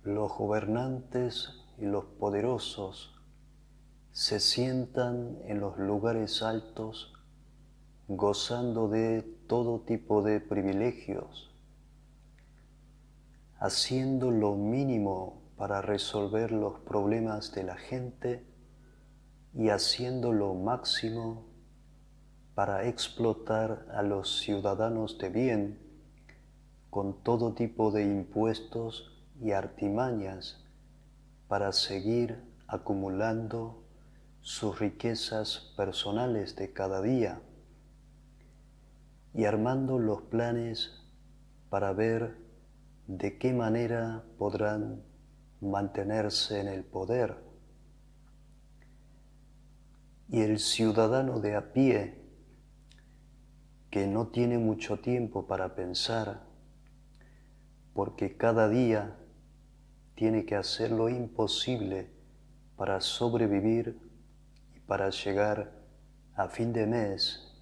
los gobernantes y los poderosos se sientan en los lugares altos gozando de todo tipo de privilegios, haciendo lo mínimo para resolver los problemas de la gente y haciendo lo máximo para explotar a los ciudadanos de bien con todo tipo de impuestos y artimañas para seguir acumulando sus riquezas personales de cada día y armando los planes para ver de qué manera podrán mantenerse en el poder. Y el ciudadano de a pie, que no tiene mucho tiempo para pensar, porque cada día tiene que hacer lo imposible para sobrevivir y para llegar a fin de mes,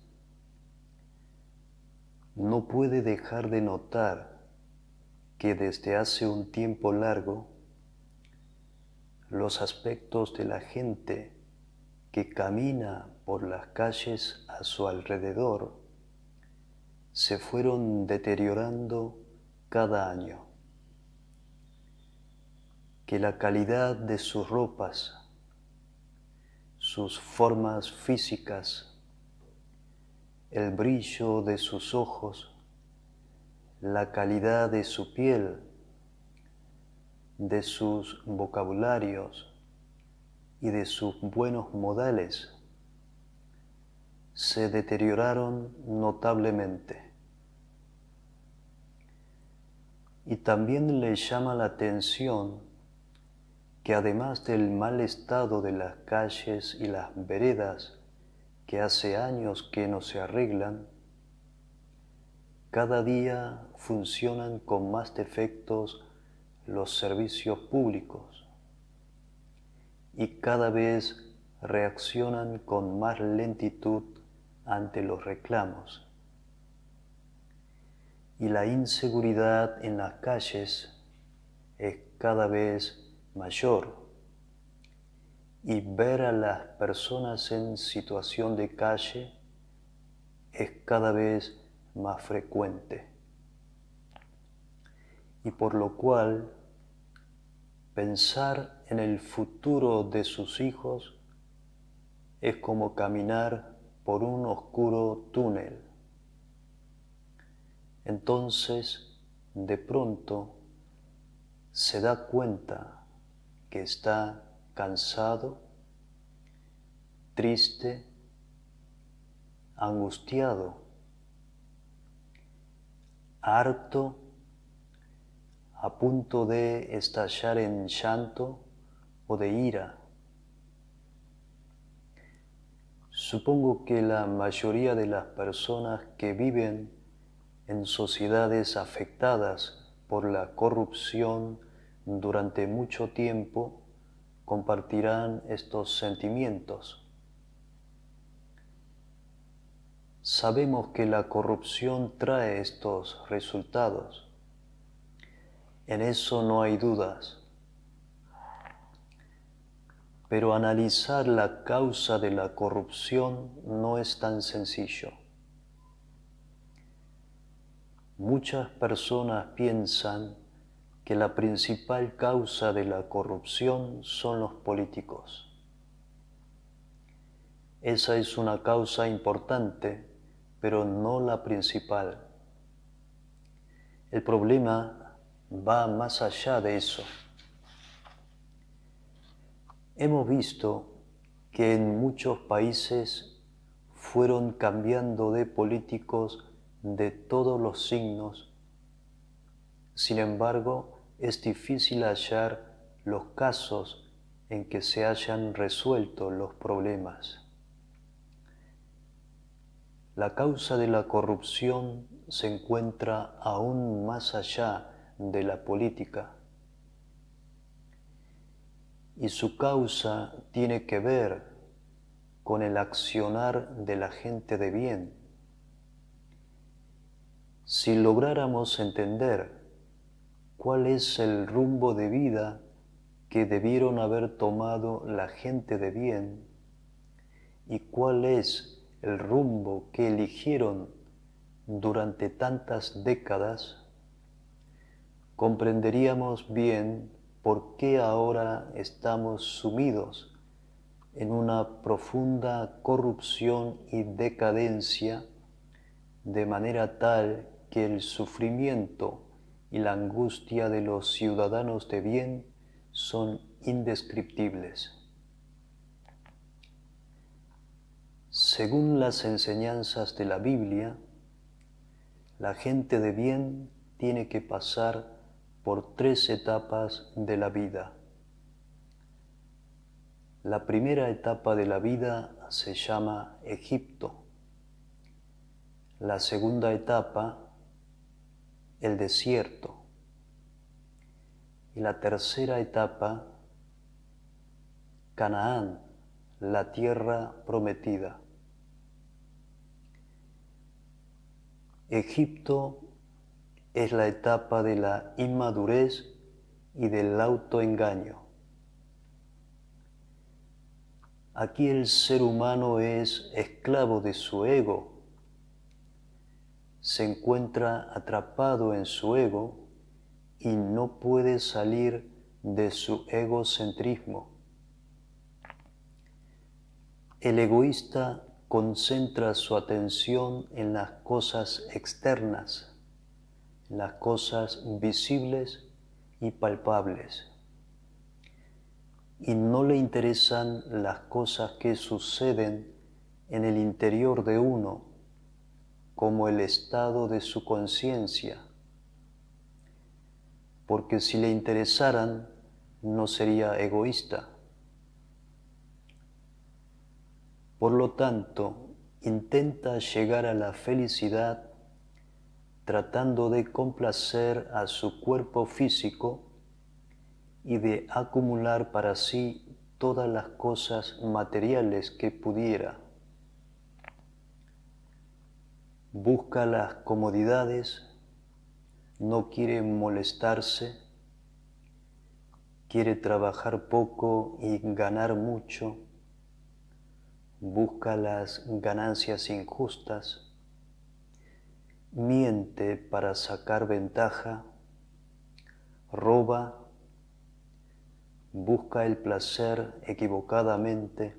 no puede dejar de notar que desde hace un tiempo largo los aspectos de la gente que camina por las calles a su alrededor se fueron deteriorando cada año, que la calidad de sus ropas, sus formas físicas, el brillo de sus ojos, la calidad de su piel, de sus vocabularios y de sus buenos modales se deterioraron notablemente. Y también le llama la atención que además del mal estado de las calles y las veredas que hace años que no se arreglan, cada día funcionan con más defectos los servicios públicos y cada vez reaccionan con más lentitud ante los reclamos. Y la inseguridad en las calles es cada vez mayor. Y ver a las personas en situación de calle es cada vez más frecuente. Y por lo cual, pensar en el futuro de sus hijos es como caminar por un oscuro túnel. Entonces, de pronto, se da cuenta que está cansado, triste, angustiado, harto, a punto de estallar en llanto o de ira. Supongo que la mayoría de las personas que viven en sociedades afectadas por la corrupción durante mucho tiempo compartirán estos sentimientos. Sabemos que la corrupción trae estos resultados. En eso no hay dudas. Pero analizar la causa de la corrupción no es tan sencillo. Muchas personas piensan que la principal causa de la corrupción son los políticos. Esa es una causa importante, pero no la principal. El problema va más allá de eso. Hemos visto que en muchos países fueron cambiando de políticos de todos los signos. Sin embargo, es difícil hallar los casos en que se hayan resuelto los problemas. La causa de la corrupción se encuentra aún más allá de la política. Y su causa tiene que ver con el accionar de la gente de bien. Si lográramos entender ¿Cuál es el rumbo de vida que debieron haber tomado la gente de bien? ¿Y cuál es el rumbo que eligieron durante tantas décadas? Comprenderíamos bien por qué ahora estamos sumidos en una profunda corrupción y decadencia, de manera tal que el sufrimiento y la angustia de los ciudadanos de bien son indescriptibles. Según las enseñanzas de la Biblia, la gente de bien tiene que pasar por 3 etapas de la vida. La primera etapa de la vida se llama Egipto. La segunda etapa, el desierto. Y la tercera etapa, Canaán, la tierra prometida. Egipto es la etapa de la inmadurez y del autoengaño. Aquí el ser humano es esclavo de su ego, se encuentra atrapado en su ego y no puede salir de su egocentrismo. El egoísta concentra su atención en las cosas externas, en las cosas visibles y palpables, y no le interesan las cosas que suceden en el interior de uno, como el estado de su conciencia, porque si le interesaran, no sería egoísta. Por lo tanto, intenta llegar a la felicidad tratando de complacer a su cuerpo físico y de acumular para sí todas las cosas materiales que pudiera. Busca las comodidades, no quiere molestarse, quiere trabajar poco y ganar mucho, busca las ganancias injustas, miente para sacar ventaja, roba, busca el placer equivocadamente,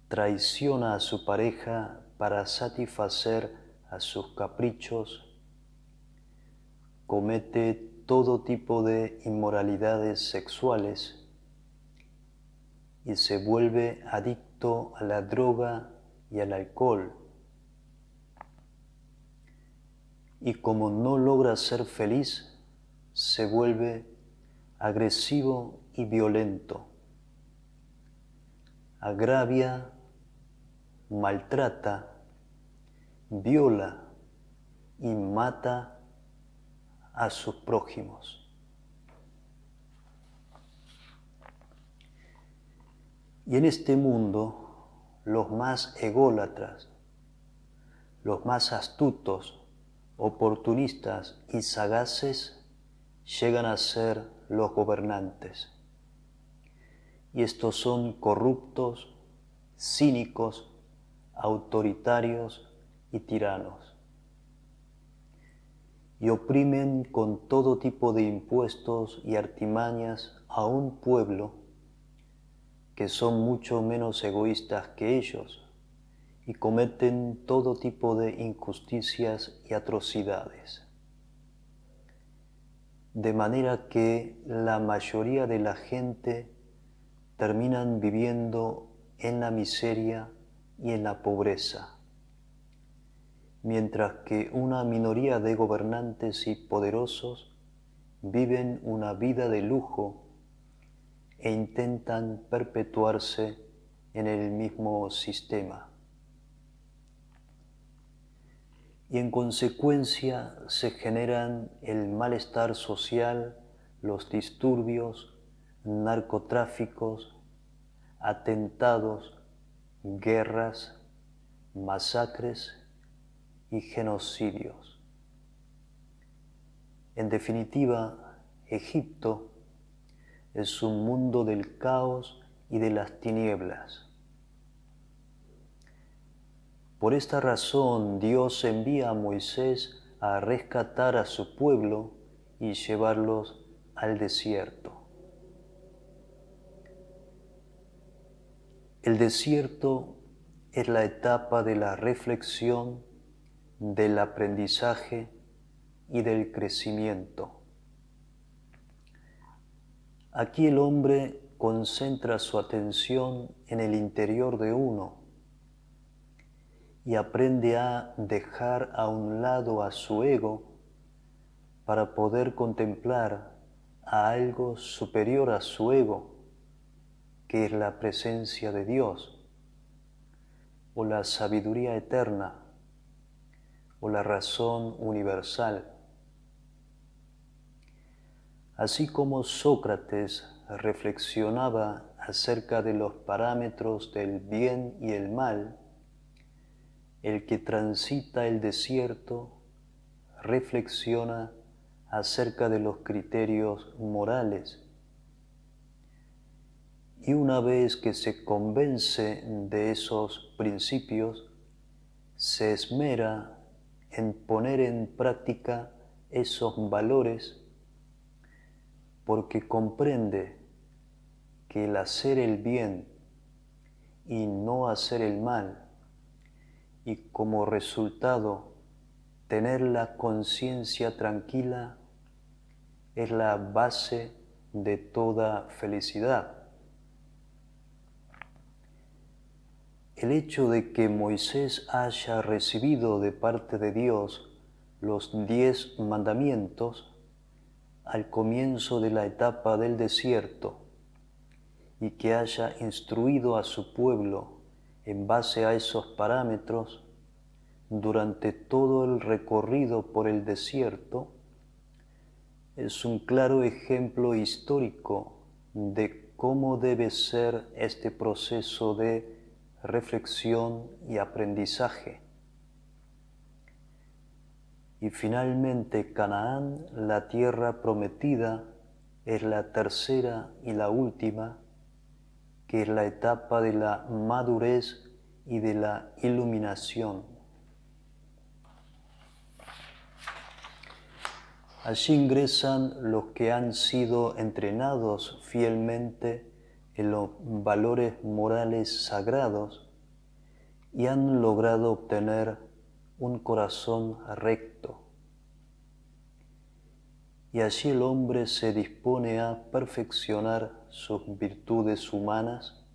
traiciona a su pareja para satisfacer a sus caprichos, comete todo tipo de inmoralidades sexuales y se vuelve adicto a la droga y al alcohol. Y como no logra ser feliz, se vuelve agresivo y violento. Agravia, maltrata, viola y mata a sus prójimos. Y en este mundo, los más ególatras, los más astutos, oportunistas y sagaces llegan a ser los gobernantes. Y estos son corruptos, cínicos, autoritarios y tiranos. Y oprimen con todo tipo de impuestos y artimañas a un pueblo que son mucho menos egoístas que ellos y cometen todo tipo de injusticias y atrocidades. De manera que la mayoría de la gente terminan viviendo en la miseria y en la pobreza, mientras que una minoría de gobernantes y poderosos viven una vida de lujo e intentan perpetuarse en el mismo sistema. Y en consecuencia se generan el malestar social, los disturbios, narcotráficos, atentados, guerras, masacres y genocidios. En definitiva, Egipto es un mundo del caos y de las tinieblas. Por esta razón, Dios envía a Moisés a rescatar a su pueblo y llevarlos al desierto. El desierto es la etapa de la reflexión, del aprendizaje y del crecimiento. Aquí el hombre concentra su atención en el interior de uno y aprende a dejar a un lado a su ego para poder contemplar a algo superior a su ego, que es la presencia de Dios, o la sabiduría eterna, o la razón universal. Así como Sócrates reflexionaba acerca de los parámetros del bien y el mal, el que transita el desierto reflexiona acerca de los criterios morales. Y una vez que se convence de esos principios, se esmera en poner en práctica esos valores porque comprende que el hacer el bien y no hacer el mal, y como resultado tener la conciencia tranquila, es la base de toda felicidad. El hecho de que Moisés haya recibido de parte de Dios los 10 mandamientos al comienzo de la etapa del desierto y que haya instruido a su pueblo en base a esos parámetros durante todo el recorrido por el desierto, es un claro ejemplo histórico de cómo debe ser este proceso de reflexión y aprendizaje. Y finalmente Canaán, la tierra prometida, es la tercera y la última, que es la etapa de la madurez y de la iluminación. Allí ingresan los que han sido entrenados fielmente en los valores morales sagrados y han logrado obtener un corazón recto. Y allí el hombre se dispone a perfeccionar sus virtudes humanas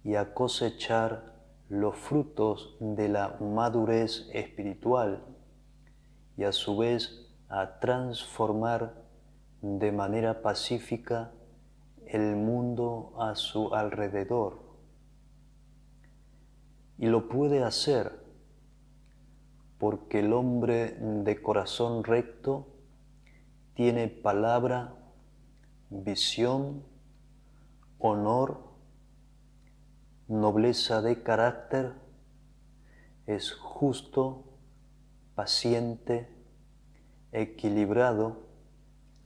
y a cosechar los frutos de la madurez espiritual y a su vez a transformar de manera pacífica el mundo a su alrededor. Y lo puede hacer porque el hombre de corazón recto tiene palabra, visión, honor, nobleza de carácter, es justo, paciente, equilibrado,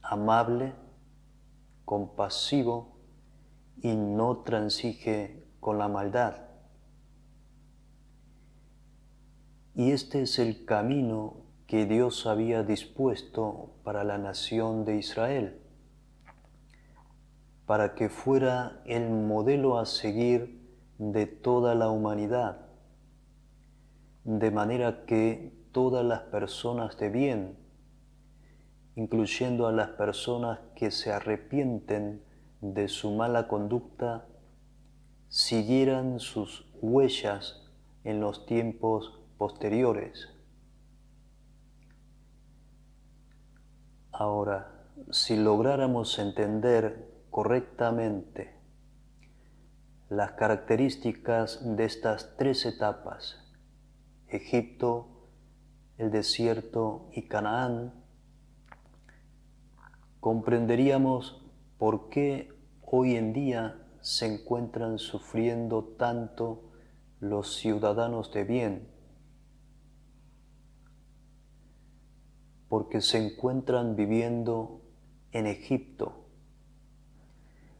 amable, compasivo y no transige con la maldad. Y este es el camino que Dios había dispuesto para la nación de Israel, para que fuera el modelo a seguir de toda la humanidad, de manera que todas las personas de bien, incluyendo a las personas que se arrepienten de su mala conducta, siguieran sus huellas en los tiempos posteriores. Ahora, si lográramos entender correctamente las características de estas 3 etapas, Egipto, el desierto y Canaán, comprenderíamos por qué hoy en día se encuentran sufriendo tanto los ciudadanos de bien. porque se encuentran viviendo en Egipto,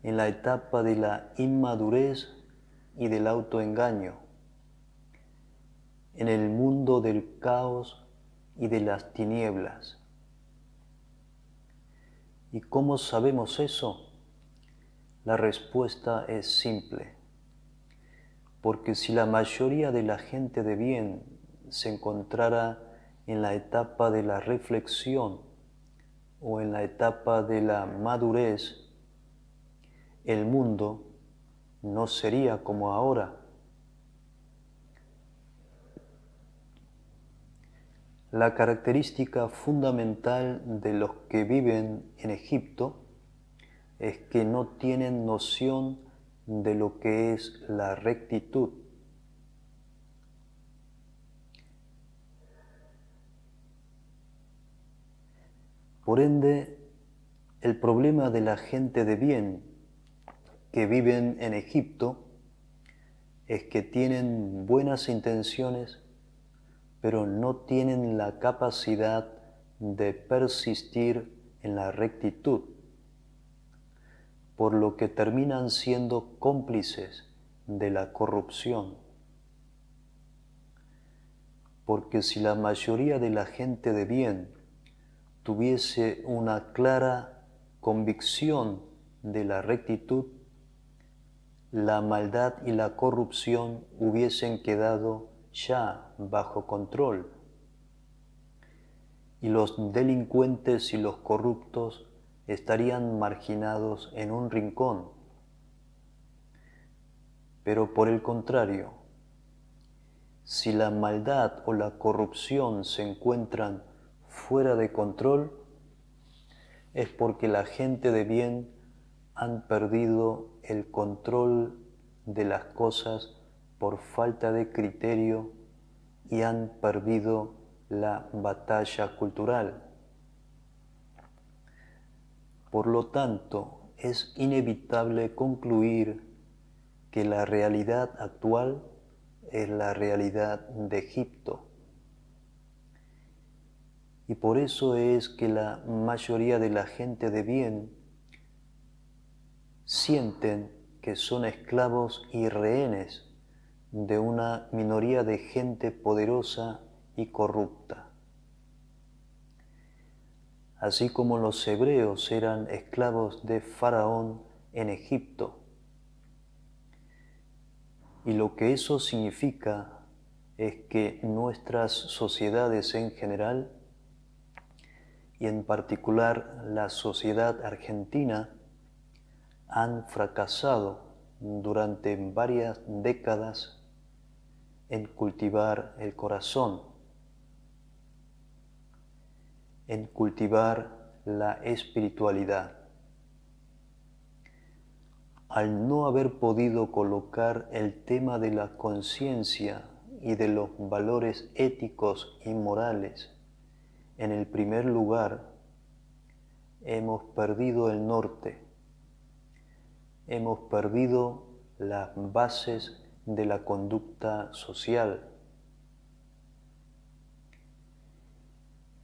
en la etapa de la inmadurez y del autoengaño, en el mundo del caos y de las tinieblas. ¿Y cómo sabemos eso? La respuesta es simple, porque si la mayoría de la gente de bien se encontrara en la etapa de la reflexión o en la etapa de la madurez, el mundo no sería como ahora. La característica fundamental de los que viven en Egipto es que no tienen noción de lo que es la rectitud. Por ende, el problema de la gente de bien que viven en Egipto es que tienen buenas intenciones, pero no tienen la capacidad de persistir en la rectitud, por lo que terminan siendo cómplices de la corrupción. Porque si la mayoría de la gente de bien tuviese una clara convicción de la rectitud, la maldad y la corrupción hubiesen quedado ya bajo control, y los delincuentes y los corruptos estarían marginados en un rincón. Pero por el contrario, si la maldad o la corrupción se encuentran fuera de control, es porque la gente de bien han perdido el control de las cosas por falta de criterio y han perdido la batalla cultural. Por lo tanto, es inevitable concluir que la realidad actual es la realidad de Egipto. Y por eso es que la mayoría de la gente de bien sienten que son esclavos y rehenes de una minoría de gente poderosa y corrupta. Así como los hebreos eran esclavos de Faraón en Egipto. Y lo que eso significa es que nuestras sociedades en general, y en particular la sociedad argentina, han fracasado durante varias décadas en cultivar el corazón, en cultivar la espiritualidad. Al no haber podido colocar el tema de la conciencia y de los valores éticos y morales en el primer lugar, hemos perdido el norte, hemos perdido las bases de la conducta social.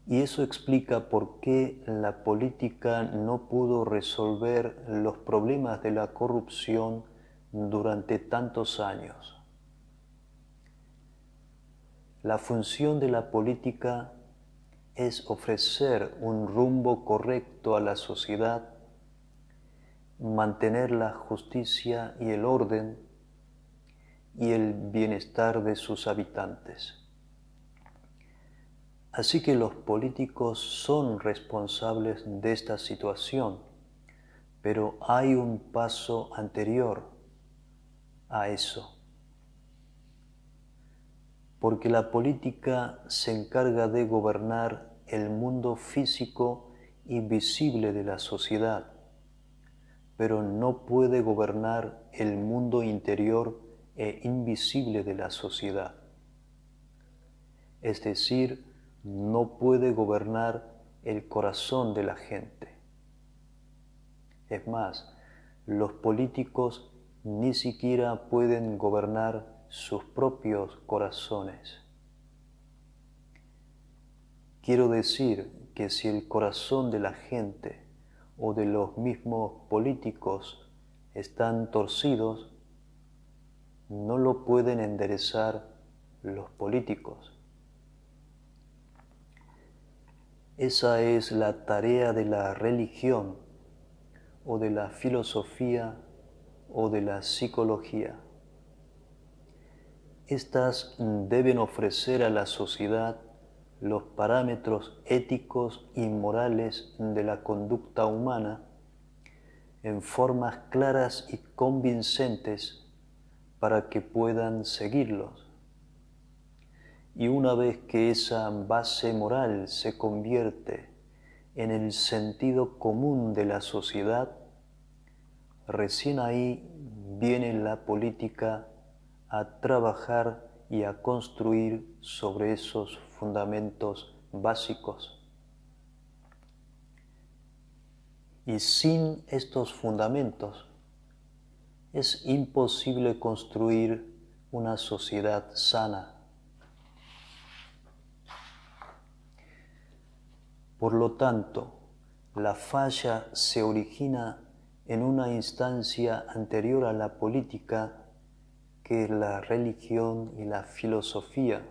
Y eso explica por qué la política no pudo resolver los problemas de la corrupción durante tantos años. La función de la política es ofrecer un rumbo correcto a la sociedad, mantener la justicia y el orden y el bienestar de sus habitantes. Así que los políticos son responsables de esta situación, pero hay un paso anterior a eso. Porque la política se encarga de gobernar el mundo físico y visible de la sociedad, pero no puede gobernar el mundo interior e invisible de la sociedad. Es decir, no puede gobernar el corazón de la gente. Es más, los políticos ni siquiera pueden gobernar sus propios corazones. Quiero decir que si el corazón de la gente o de los mismos políticos están torcidos, no lo pueden enderezar los políticos. Esa es la tarea de la religión o de la filosofía o de la psicología. Estas deben ofrecer a la sociedad los parámetros éticos y morales de la conducta humana en formas claras y convincentes para que puedan seguirlos. Y una vez que esa base moral se convierte en el sentido común de la sociedad, recién ahí viene la política a trabajar y a construir sobre esos fundamentos básicos. Y sin estos fundamentos es imposible construir una sociedad sana. Por lo tanto, la falla se origina en una instancia anterior a la política, que es la religión y la filosofía.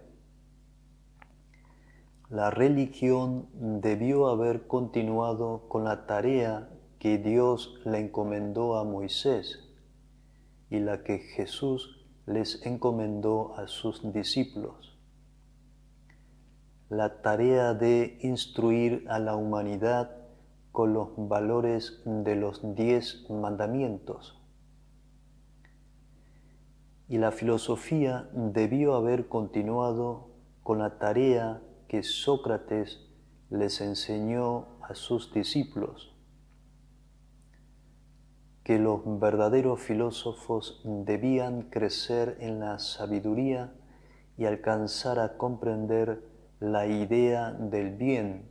La religión debió haber continuado con la tarea que Dios le encomendó a Moisés y la que Jesús les encomendó a sus discípulos. La tarea de instruir a la humanidad con los valores de los 10 mandamientos. Y la filosofía debió haber continuado con la tarea que Sócrates les enseñó a sus discípulos, que los verdaderos filósofos debían crecer en la sabiduría y alcanzar a comprender la idea del bien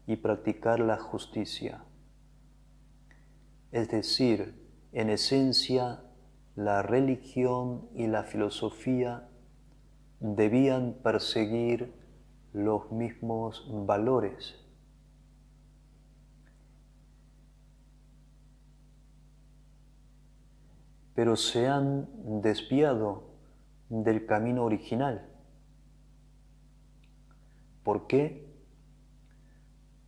y practicar la justicia. Es decir, en esencia, la religión y la filosofía debían perseguir los mismos valores. Pero se han desviado del camino original. ¿Por qué?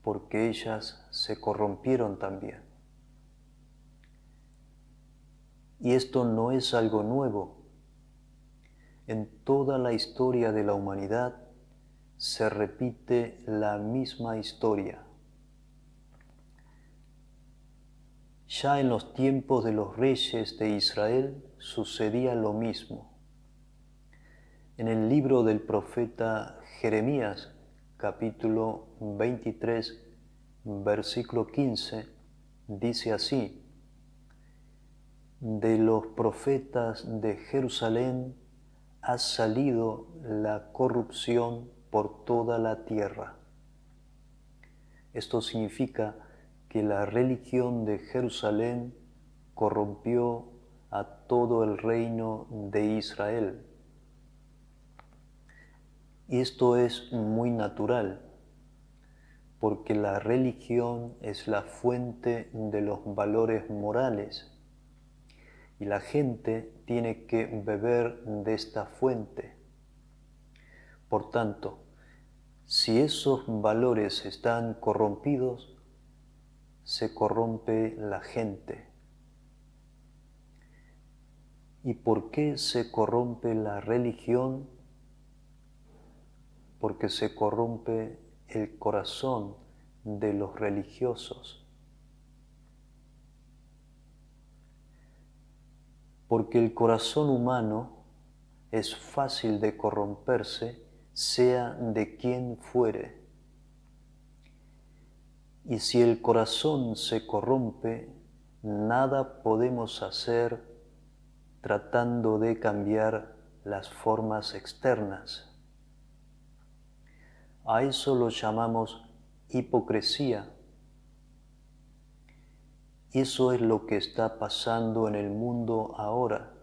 Porque ellas se corrompieron también. Y esto no es algo nuevo. En toda la historia de la humanidad se repite la misma historia. Ya en los tiempos de los reyes de Israel sucedía lo mismo. En el libro del profeta Jeremías, capítulo 23, versículo 15, dice así: de los profetas de Jerusalén ha salido la corrupción por toda la tierra. Esto significa que la religión de Jerusalén corrompió a todo el reino de Israel. Y esto es muy natural, porque la religión es la fuente de los valores morales y la gente tiene que beber de esta fuente. Por tanto, si esos valores están corrompidos, se corrompe la gente. ¿Y por qué se corrompe la religión? Porque se corrompe el corazón de los religiosos. Porque el corazón humano es fácil de corromperse, sea de quien fuere. Y si el corazón se corrompe, nada podemos hacer tratando de cambiar las formas externas. A eso lo llamamos hipocresía. Eso es lo que está pasando en el mundo ahora.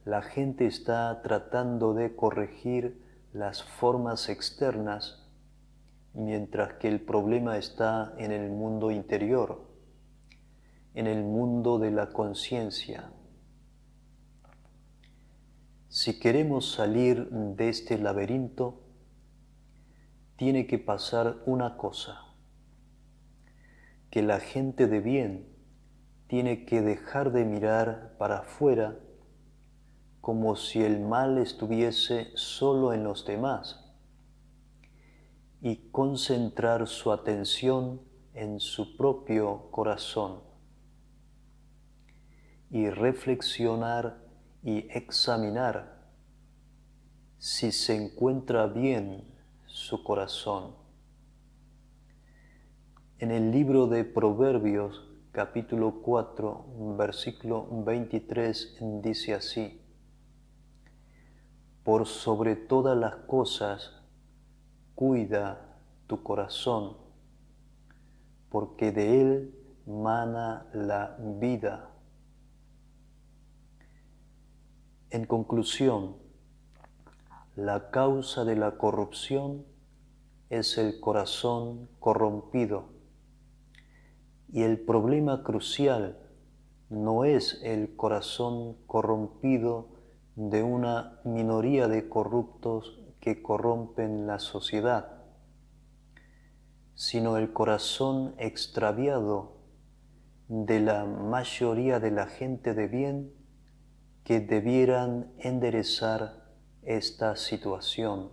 La gente está tratando de corregir las formas externas, mientras que el problema está en el mundo interior, en el mundo de la conciencia. Si queremos salir de este laberinto, tiene que pasar una cosa, que la gente de bien tiene que dejar de mirar para afuera como si el mal estuviese solo en los demás y concentrar su atención en su propio corazón y reflexionar y examinar si se encuentra bien su corazón. En el libro de Proverbios, capítulo 4, versículo 23, dice así: por sobre todas las cosas, cuida tu corazón, porque de él mana la vida. En conclusión, la causa de la corrupción es el corazón corrompido, y el problema crucial no es el corazón corrompido de una minoría de corruptos que corrompen la sociedad, sino el corazón extraviado de la mayoría de la gente de bien que debieran enderezar esta situación.